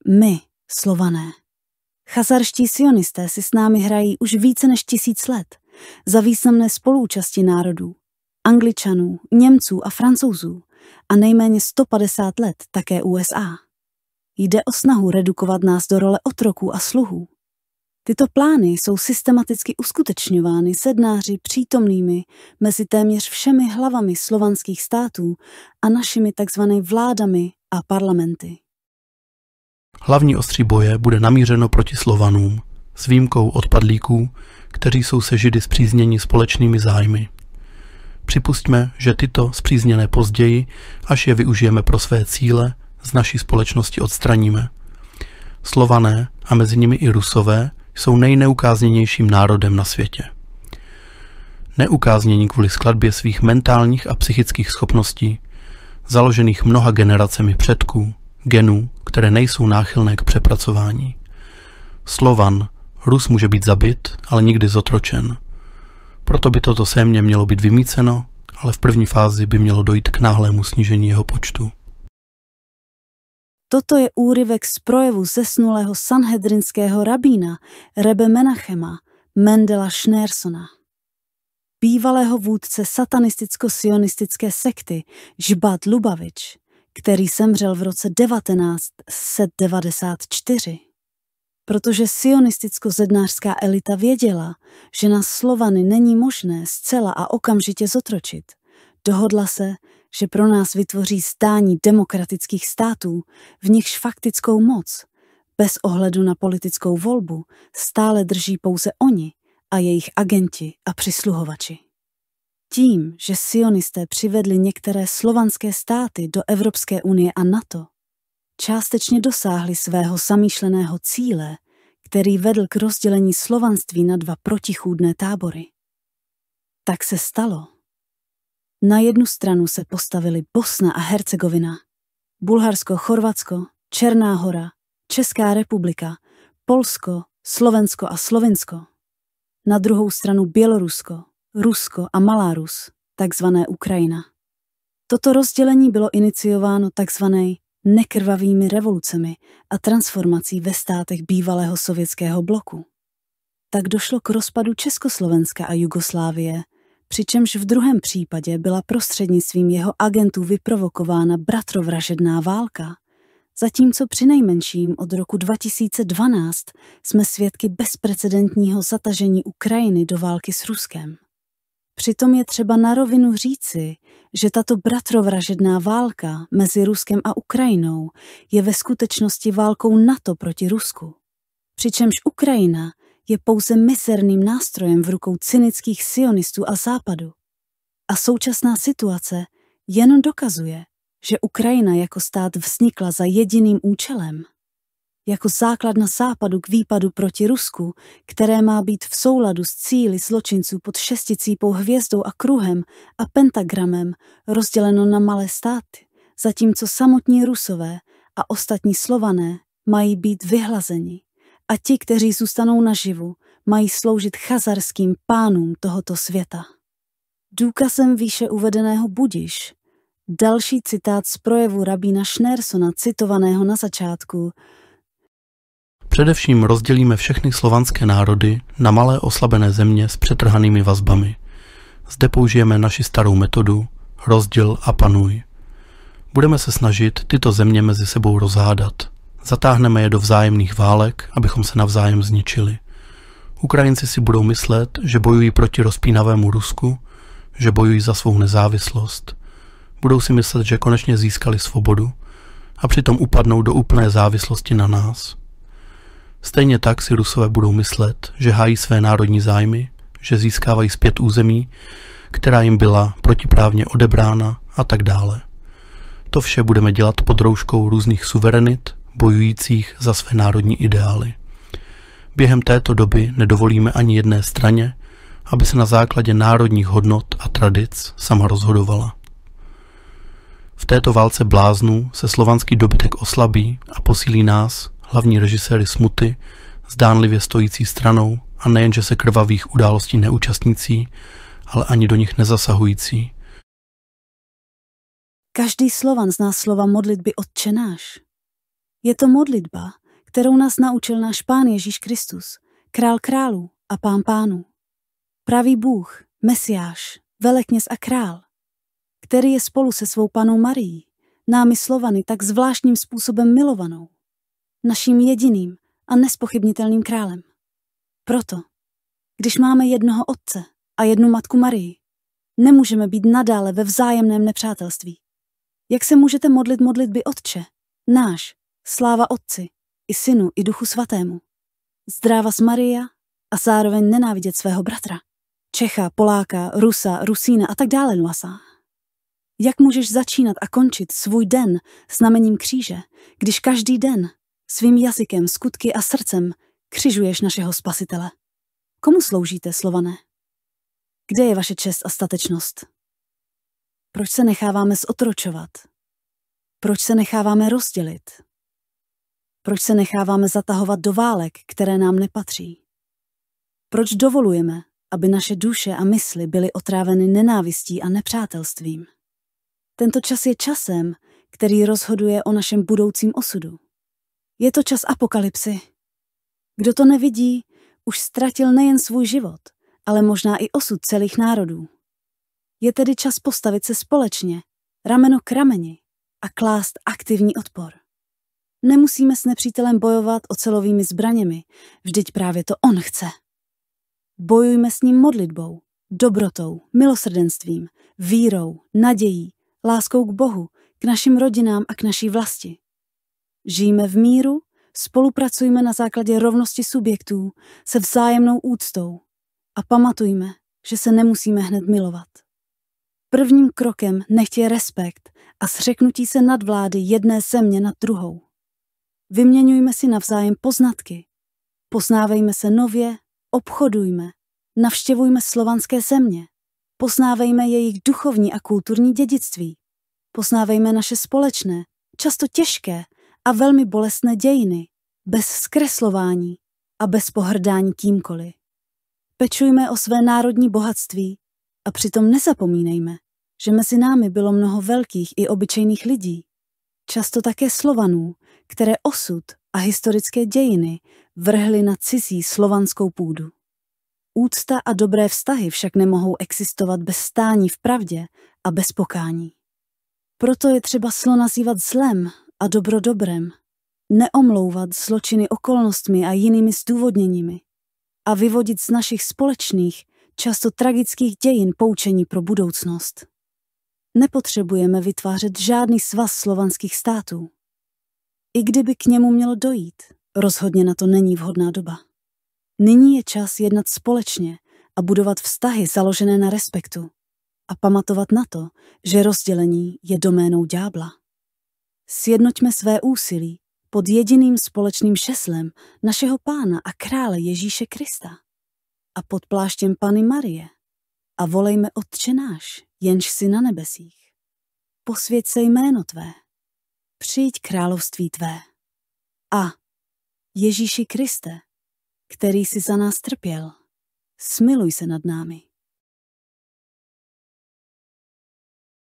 My, Slované. Chazarští sionisté si s námi hrají už více než 1000 let za významné spoluúčasti národů, Angličanů, Němců a Francouzů a nejméně 150 let také USA. Jde o snahu redukovat nás do role otroků a sluhů. Tyto plány jsou systematicky uskutečňovány sednáři přítomnými mezi téměř všemi hlavami slovanských států a našimi takzvané vládami a parlamenty. Hlavní ostří boje bude namířeno proti Slovanům, s výjimkou odpadlíků, kteří jsou se Židy spřízněni společnými zájmy. Připustíme, že tyto spřízněné později, až je využijeme pro své cíle, z naší společnosti odstraníme. Slované, a mezi nimi i Rusové, jsou nejneukázněnějším národem na světě. Neukáznění kvůli skladbě svých mentálních a psychických schopností, založených mnoha generacemi předků, genů, které nejsou náchylné k přepracování. Slovan, Rus může být zabit, ale nikdy zotročen. Proto by toto sémě mělo být vymýceno, ale v první fázi by mělo dojít k náhlému snížení jeho počtu. Toto je úryvek z projevu zesnulého sanhedrinského rabína Rebe Menachema Mendela Schneersona, bývalého vůdce satanisticko-sionistické sekty Žbat Lubavič, který zemřel v roce 1994. Protože sionisticko-zednářská elita věděla, že na Slovany není možné zcela a okamžitě zotročit, dohodla se, že pro nás vytvoří zdání demokratických států, v nichž faktickou moc, bez ohledu na politickou volbu, stále drží pouze oni a jejich agenti a přisluhovači. Tím, že sionisté přivedli některé slovanské státy do Evropské unie a NATO, částečně dosáhli svého zamýšleného cíle, který vedl k rozdělení slovanství na 2 protichůdné tábory. Tak se stalo. Na jednu stranu se postavili Bosna a Hercegovina, Bulharsko, Chorvatsko, Černá Hora, Česká republika, Polsko, Slovensko a Slovinsko. Na druhou stranu Bělorusko, Rusko a Malá Rus, takzvané Ukrajina. Toto rozdělení bylo iniciováno takzvané nekrvavými revolucemi a transformací ve státech bývalého sovětského bloku. Tak došlo k rozpadu Československa a Jugoslávie, přičemž v druhém případě byla prostřednictvím jeho agentů vyprovokována bratrovražedná válka, zatímco přinejmenším od roku 2012 jsme svědky bezprecedentního zatažení Ukrajiny do války s Ruskem. Přitom je třeba na rovinu říci, že tato bratrovražedná válka mezi Ruskem a Ukrajinou je ve skutečnosti válkou NATO proti Rusku. Přičemž Ukrajina je pouze mizerným nástrojem v rukou cynických sionistů a Západu. A současná situace jen dokazuje, že Ukrajina jako stát vznikla za jediným účelem. Jako základna Západu k výpadu proti Rusku, které má být v souladu s cíli zločinců pod šesticípou hvězdou a kruhem a pentagramem rozděleno na malé státy, zatímco samotní Rusové a ostatní Slované mají být vyhlazeni a ti, kteří zůstanou naživu, mají sloužit chazarským pánům tohoto světa. Důkazem výše uvedeného budiš. Další citát z projevu rabína Schneersona citovaného na začátku. Především rozdělíme všechny slovanské národy na malé oslabené země s přetrhanými vazbami. Zde použijeme naši starou metodu rozděl a panuj. Budeme se snažit tyto země mezi sebou rozhádat. Zatáhneme je do vzájemných válek, abychom se navzájem zničili. Ukrajinci si budou myslet, že bojují proti rozpínavému Rusku, že bojují za svou nezávislost. Budou si myslet, že konečně získali svobodu a přitom upadnou do úplné závislosti na nás. Stejně tak si Rusové budou myslet, že hájí své národní zájmy, že získávají zpět území, která jim byla protiprávně odebrána a tak dále. To vše budeme dělat pod rouškou různých suverenit, bojujících za své národní ideály. Během této doby nedovolíme ani jedné straně, aby se na základě národních hodnot a tradic sama rozhodovala. V této válce bláznů se slovanský dobytek oslabí a posílí nás, hlavní režiséry smuty, zdánlivě stojící stranou a nejenže se krvavých událostí neúčastnící, ale ani do nich nezasahující. Každý Slovan zná slova modlitby Otče náš. Je to modlitba, kterou nás naučil náš Pán Ježíš Kristus, král králů a pán pánů. Pravý Bůh, Mesiáš, velekněz a král, který je spolu se svou panou Marií, námi Slovany tak zvláštním způsobem milovanou, naším jediným a nespochybnitelným králem. Proto, když máme jednoho Otce a jednu Matku Marii, nemůžeme být nadále ve vzájemném nepřátelství. Jak se můžete modlit modlitby Otče, náš, sláva Otci, i Synu, i Duchu Svatému? Zdrávas Maria a zároveň nenávidět svého bratra, Čecha, Poláka, Rusa, Rusína a tak dále, Nuasa. Jak můžeš začínat a končit svůj den znamením kříže, když každý den svým jazykem, skutky a srdcem křižuješ našeho Spasitele? Komu sloužíte, Slované? Kde je vaše čest a statečnost? Proč se necháváme zotročovat? Proč se necháváme rozdělit? Proč se necháváme zatahovat do válek, které nám nepatří? Proč dovolujeme, aby naše duše a mysli byly otráveny nenávistí a nepřátelstvím? Tento čas je časem, který rozhoduje o našem budoucím osudu. Je to čas apokalypsy. Kdo to nevidí, už ztratil nejen svůj život, ale možná i osud celých národů. Je tedy čas postavit se společně, rameno k rameni a klást aktivní odpor. Nemusíme s nepřítelem bojovat ocelovými zbraněmi, vždyť právě to on chce. Bojujme s ním modlitbou, dobrotou, milosrdenstvím, vírou, nadějí, láskou k Bohu, k našim rodinám a k naší vlasti. Žijme v míru, spolupracujme na základě rovnosti subjektů se vzájemnou úctou a pamatujme, že se nemusíme hned milovat. Prvním krokem nechť je respekt a zřeknutí se nadvlády jedné země nad druhou. Vyměňujme si navzájem poznatky, poznávejme se nově, obchodujme, navštěvujme slovanské země, poznávejme jejich duchovní a kulturní dědictví, poznávejme naše společné, často těžké a velmi bolestné dějiny, bez zkreslování a bez pohrdání kýmkoliv. Pečujme o své národní bohatství a přitom nezapomínejme, že mezi námi bylo mnoho velkých i obyčejných lidí, často také Slovanů, které osud a historické dějiny vrhly na cizí slovanskou půdu. Úcta a dobré vztahy však nemohou existovat bez stání v pravdě a bez pokání. Proto je třeba zlo nazývat zlem a dobro dobrem, neomlouvat zločiny okolnostmi a jinými zdůvodněními a vyvodit z našich společných, často tragických dějin poučení pro budoucnost. Nepotřebujeme vytvářet žádný svaz slovanských států. I kdyby k němu mělo dojít, rozhodně na to není vhodná doba. Nyní je čas jednat společně a budovat vztahy založené na respektu a pamatovat na to, že rozdělení je doménou ďábla. Sjednoťme své úsilí pod jediným společným šeslem našeho Pána a krále Ježíše Krista a pod pláštěm Panny Marie a volejme Otče náš, jenž jsi na nebesích. Posvěť se jméno tvé, přijď království tvé. A Ježíši Kriste, který jsi za nás trpěl, smiluj se nad námi.